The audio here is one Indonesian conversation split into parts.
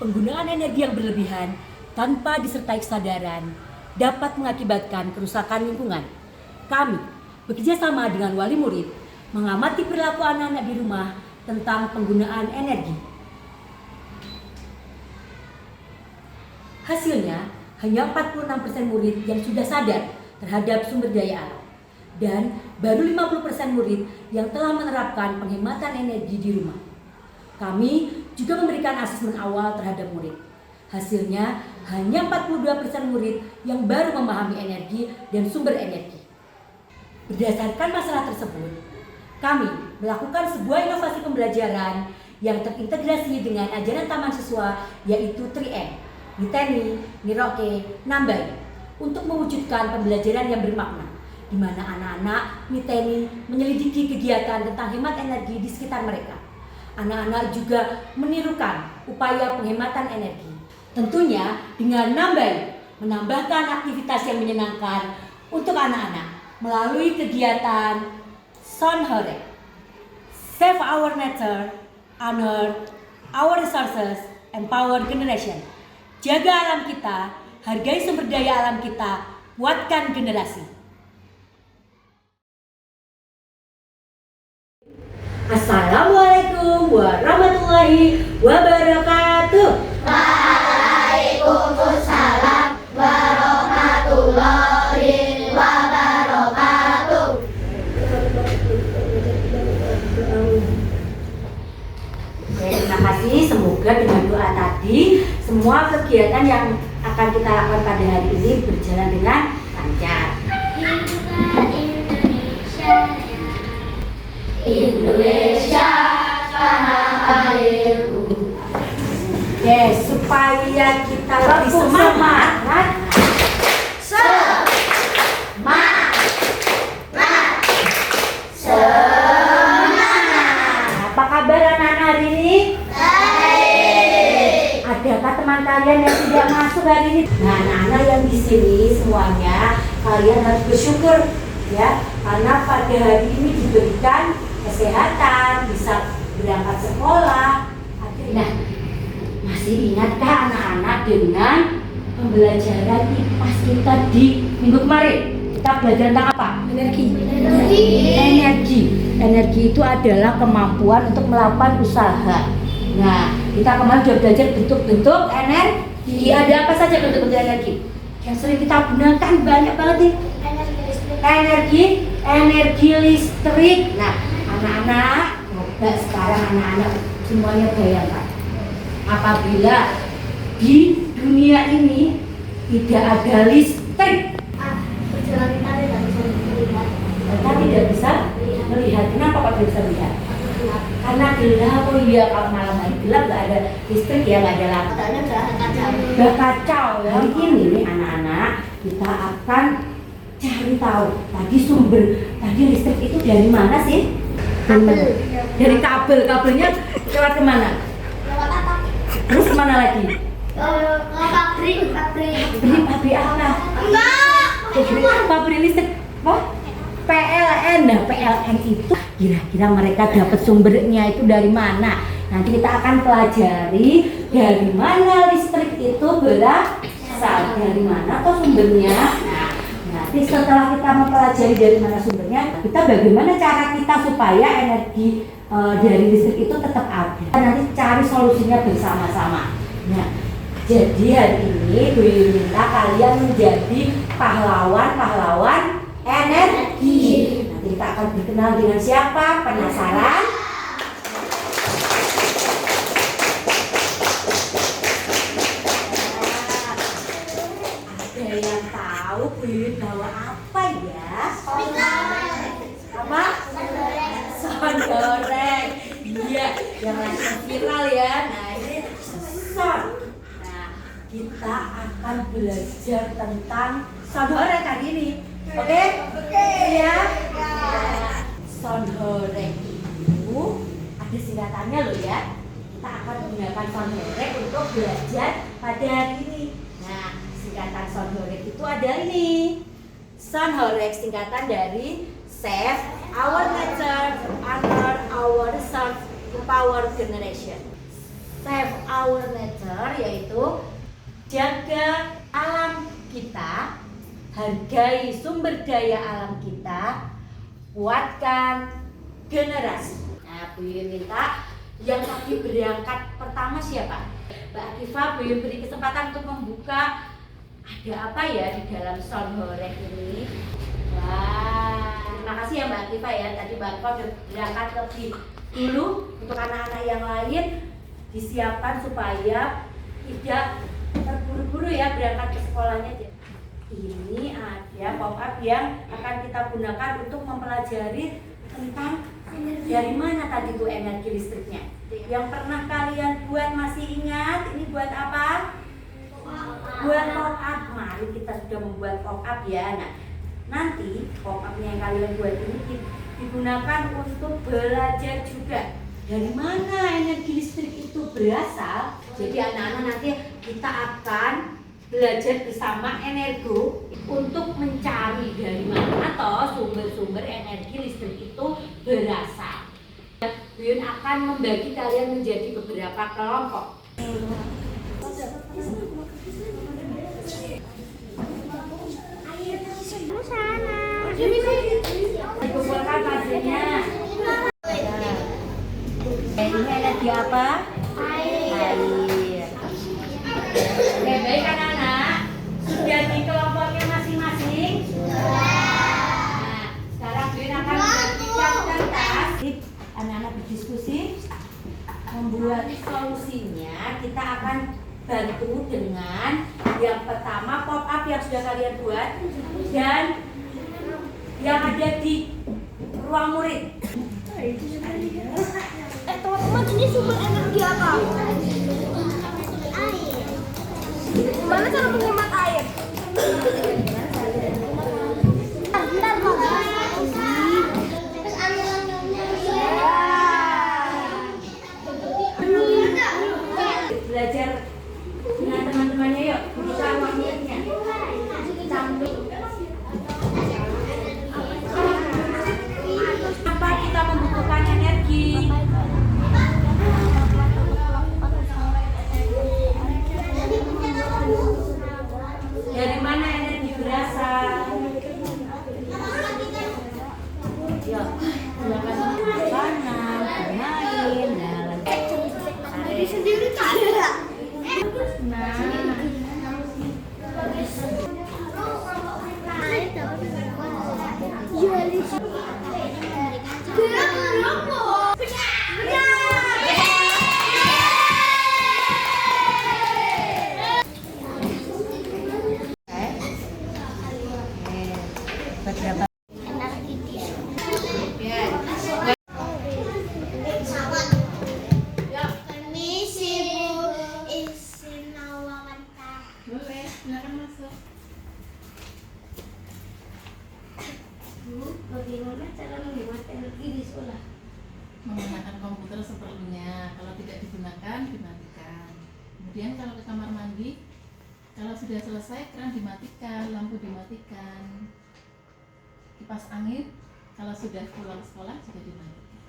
Penggunaan energi yang berlebihan tanpa disertai kesadaran dapat mengakibatkan kerusakan lingkungan. Kami bekerja sama dengan wali murid mengamati perilaku anak-anak di rumah tentang penggunaan energi. Hasilnya, hanya 46% murid yang sudah sadar terhadap sumber daya alam dan baru 50% murid yang telah menerapkan penghematan energi di rumah. Kami juga memberikan asesmen awal terhadap murid. Hasilnya, hanya 42% murid yang baru memahami energi dan sumber energi. Berdasarkan masalah tersebut, kami melakukan sebuah inovasi pembelajaran yang terintegrasi dengan ajaran taman siswa, yaitu 3M, Niteni, Niroke, Nambai, untuk mewujudkan pembelajaran yang bermakna, di mana anak-anak Niteni menyelidiki kegiatan tentang hemat energi di sekitar mereka. Anak-anak juga menirukan upaya penghematan energi. Tentunya dengan Nambai menambahkan aktivitas yang menyenangkan untuk anak-anak melalui kegiatan Sonhore, Save Our Nature, Honor Our Resources, Empower Generation. Jaga alam kita, hargai sumber daya alam kita, kuatkan generasi. Assalamualaikum warahmatullahi wabarakatuh. Waalaikumsalam warahmatullahi wabarakatuh. Terima kasih, semoga dengan doa tadi semua kegiatan yang akan kita lakukan pada hari ini berjalan dengan lancar. Indonesia tanah airku. Yes, supaya kita lebih semangat. Apa kabar anak-anak hari ini? Baik. Adakah teman kalian yang tidak masuk hari ini? Nah, anak-anak yang di sini semuanya kalian harus bersyukur ya, karena pada hari ini diberikan kesehatan, bisa berangkat sekolah. Nah, masih ingatkah anak-anak dengan pembelajaran IPAS kita di minggu kemarin? Kita belajar tentang apa? Energi. Energi itu adalah kemampuan untuk melakukan usaha. Nah, kita kemarin sudah belajar bentuk-bentuk energi. Ada apa saja bentuk-bentuk energi? Yang sering kita gunakan banyak banget nih. Energi listrik. Nah, anak-anak, coba sekarang anak-anak semuanya bayangkan, apabila di dunia ini tidak ada listrik, kita tidak bisa melihat. Kenapa kok tidak bisa melihat? Karena gelap. Oh iya, kalau malam hari gelap nggak ada listrik ya, nggak ada lampu. Udah kacau ya. Hari ini nih anak-anak, kita akan cari tahu tadi listrik itu dari mana sih? Dari kabelnya lewat kemana? Lewat atap. Terus kemana lagi? Pabrik apa? Enggak. Pabrik listrik. Apa? PLN. Nah, PLN itu kira-kira mereka dapat sumbernya itu dari mana? Nanti kita akan pelajari dari mana listrik itu berasal, dari mana atau sumbernya. Nanti setelah kita mempelajari dari mana sumbernya, kita bagaimana cara kita supaya energi dari listrik itu tetap ada. Nanti cari solusinya bersama-sama. Nah, jadi hari ini Bu Yuli minta kalian menjadi pahlawan energi. Nanti kita akan berkenal dengan siapa? Penasaran? Ada yang tahu Bu Yuli bawa apa ya? Apa? Son goreng. Iya, yang lagi viral ya. Nah, ini son. Nah, kita akan belajar tentang son goreng kali ini. Oke? Ya. Son goreng itu ada singkatannya loh ya. Kita akan menggunakan son goreng untuk belajar pada hari ini. Nah, singkatan son goreng itu ada ini. Son goreng singkatan dari Save Our Nature, Honor Our Resources, Empower Generation. Save Our Nature, yaitu jaga alam kita, hargai sumber daya alam kita, kuatkan generasi. Nah, Bu Yuyun minta yang tadi berangkat pertama siapa? Mbak Akifah, Bu Yuyun beri kesempatan untuk membuka ada apa ya di dalam songhorek ini. Wah, terima kasih ya Mbak Akifah ya. Tadi Mbak Akifah sudah berangkat lebih dulu untuk anak-anak yang lain disiapkan supaya tidak terburu-buru ya berangkat ke sekolahnya. Ini ada pop-up yang akan kita gunakan untuk mempelajari tentang dari mana tadi tuh energi listriknya. Yang pernah kalian buat masih ingat? Ini buat apa? Buat pop-up. Mari kita sudah membuat pop-up ya. Nah, nanti pop-upnya yang kalian buat ini digunakan untuk belajar juga. Dari mana energi listrik itu berasal? Jadi anak-anak nanti kita akan belajar bersama Energo untuk mencari dari mana atau sumber-sumber energi listrik itu berasal. Bu Yuyun akan membagi kalian menjadi beberapa kelompok. Dikumpulkan hasilnya. Ini energi apa? Air. Oke, baik anak-anak. Sudah di kelompoknya masing-masing? Nah, sekarang Bu Yuyun akan membagikan kertas. Anak-anak berdiskusi, membuat solusinya. Kita akan bantu dengan yang pertama pop-up yang sudah kalian buat dan yang ada di ruang murid. Teman-teman, ini sumber energi apa? Air. Gimana cara menghemat air? Bentar, Kak. Belajar dengan teman-temannya yuk. Kita ruang muridnya. Apa kita membutuhkan energi? Dari mana energi berasal? Ya, silakan makanan, bermain, Diri sendiri tidak. Beberapa Permisi Bu, izin wawancara. Boleh, silakan masuk. Bu, bagaimana cara menghemat energi di sekolah? Menggunakan komputer seperlunya. Kalau tidak digunakan, dimatikan. Kemudian kalau ke kamar mandi, kalau sudah selesai keran dimatikan, lampu dimatikan. Kipas angin, kalau sudah pulang sekolah juga dimatikan.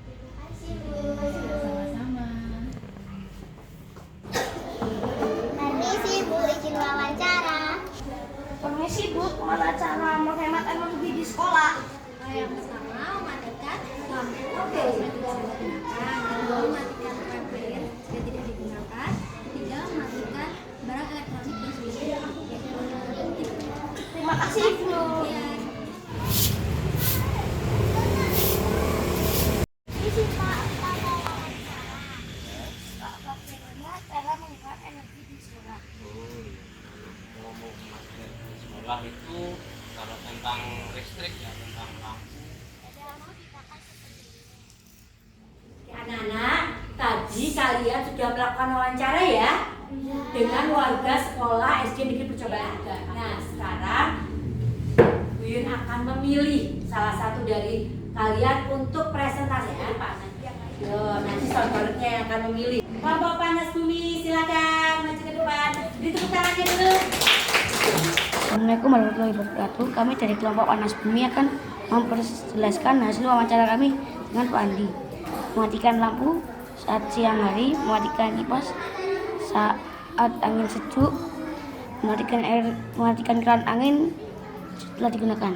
Terima kasih Bu. Sama-sama. Permisi Bu, izin wawancara. Permisi Bu, gimana cara menghemat energi di sekolah? Yang pertama, mematikan lampu yang sudah tidak digunakan. Kedua, mematikan lampu jika tidak digunakan. Ketiga, mematikan barang elektronik yang sudah tidak digunakan. Terima kasih Bu. Isi Pak, bagaimana cara menghemat energi di sekolah? Kalau mau memakai sekolah itu kalau tentang listrik ya tentang lampu. anak-anak, tadi kalian sudah melakukan wawancara ya dengan warga sekolah SD Negeri Percobaan. Nah, sekarang Bu Yuyun akan memilih salah satu dari kalian untuk presentasi. Pak, nanti sontornya yang akan memilih. Kelompok Panas Bumi, silakan maju ke depan. Ditepuk tangannya dulu. Assalamualaikum warahmatullahi wabarakatuh. Kami dari kelompok Panas Bumi akan memperjelaskan hasil wawancara kami dengan Pak Andi. Mematikan lampu saat siang hari, mematikan kipas saat angin sejuk, mematikan keran angin setelah digunakan.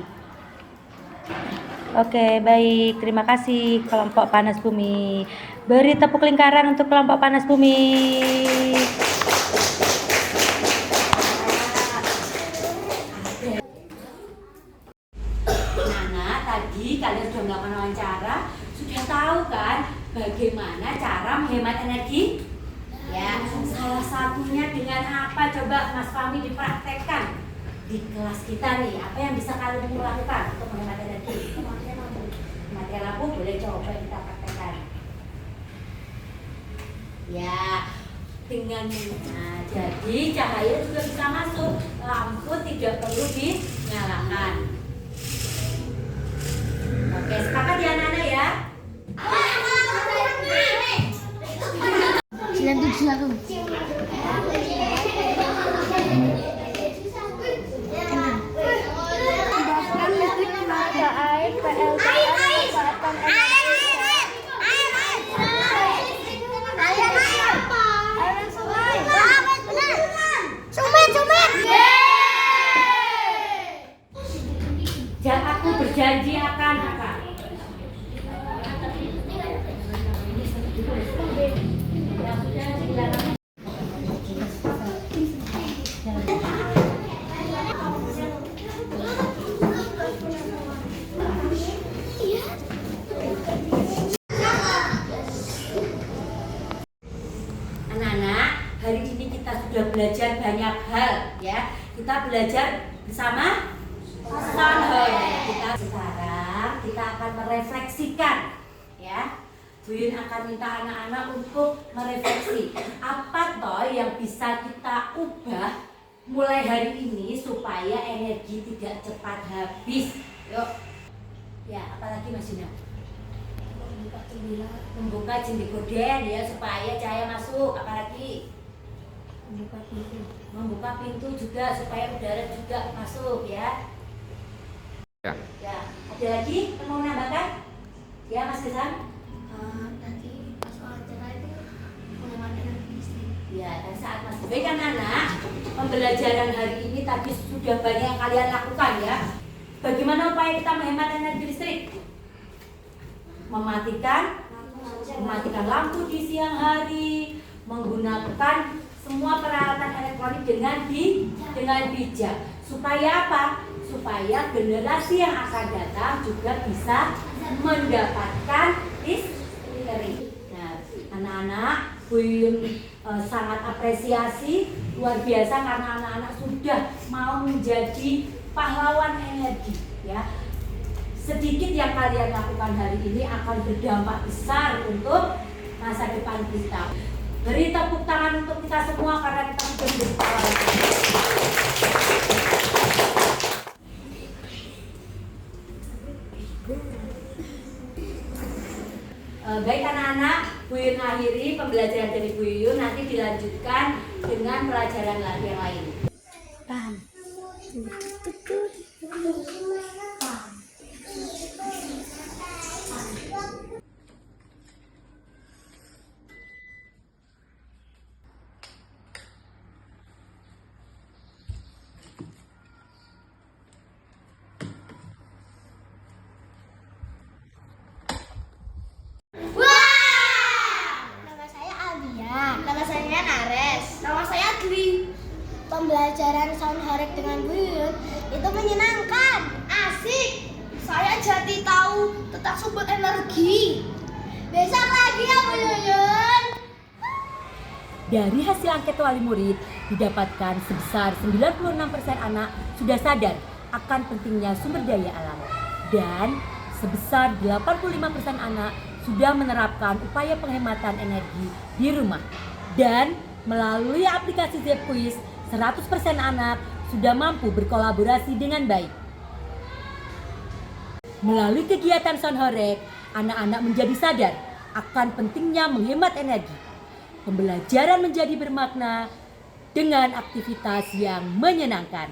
Oke, baik. Terima kasih kelompok Panas Bumi. Beri tepuk lingkaran untuk kelompok Panas Bumi. Nah, tadi kalian sudah melakukan wawancara, sudah tahu kan bagaimana cara menghemat energi? Ya, salah satunya dengan apa? Coba Mas Fahmi dipraktekkan di kelas kita nih. Apa yang bisa kalian lakukan untuk menghemat energi? Mati lampu boleh coba kita praktekkan. Ya, dengan jadi cahaya juga bisa masuk. Lampu tidak perlu dinyalakan. Oke, sepakat ya anak-anak ya? 971. Indahkan listrik tenaga air PLTS memanfaatkan air sungai. Aku berjanji akan apa? Anak-anak, hari ini kita sudah belajar banyak hal ya. Kita belajar bersama kita sekarang kita akan merefleksikan ya. Bu Yun akan minta anak-anak untuk merefleksi apa toh yang bisa kita ubah mulai hari ini supaya energi tidak cepat habis. Yuk. Ya, apalagi Mas Yuna? Membuka jendela gorden ya supaya cahaya masuk. Apalagi? Membuka pintu juga supaya udara juga masuk ya. Ya, ada lagi yang mau menambahkan? Ya, Mas Gesan? Tadi pas wawancara itu menghemat energi listrik. Ya, dan saat Mas baik anak-anak, pembelajaran hari ini tadi sudah banyak yang kalian lakukan ya. Bagaimana upaya kita menghemat energi listrik? Mematikan lampu di siang hari, menggunakan semua peralatan elektronik dengan bijak. Supaya apa? Supaya generasi yang akan datang juga bisa mendapatkan listrik. Nah, anak-anak, Bu Yun sangat apresiasi luar biasa karena anak-anak sudah mau menjadi pahlawan energi ya. Sedikit yang kalian lakukan hari ini akan berdampak besar untuk masa depan kita. Beri tepuk tangan untuk kita semua karena kita sudah menjadi pahlawan. Baik anak-anak, Bu Yun akhiri pembelajaran dari Bu Yun, nanti dilanjutkan dengan pelajaran yang lain. Paham. Nama saya Aldia. Nama saya Nares. Nama saya Dwi. Pembelajaran sound horeg dengan Bu Yun itu menyenangkan, asik. Saya jadi tahu tentang sumber energi. Besok lagi ya Bu Yun. Dari hasil angket wali murid didapatkan sebesar 96% anak sudah sadar akan pentingnya sumber daya alam dan sebesar 85% anak sudah menerapkan upaya penghematan energi di rumah. Dan melalui aplikasi Zepquiz, 100% anak sudah mampu berkolaborasi dengan baik. Melalui kegiatan sound horeg, anak-anak menjadi sadar akan pentingnya menghemat energi. Pembelajaran menjadi bermakna dengan aktivitas yang menyenangkan.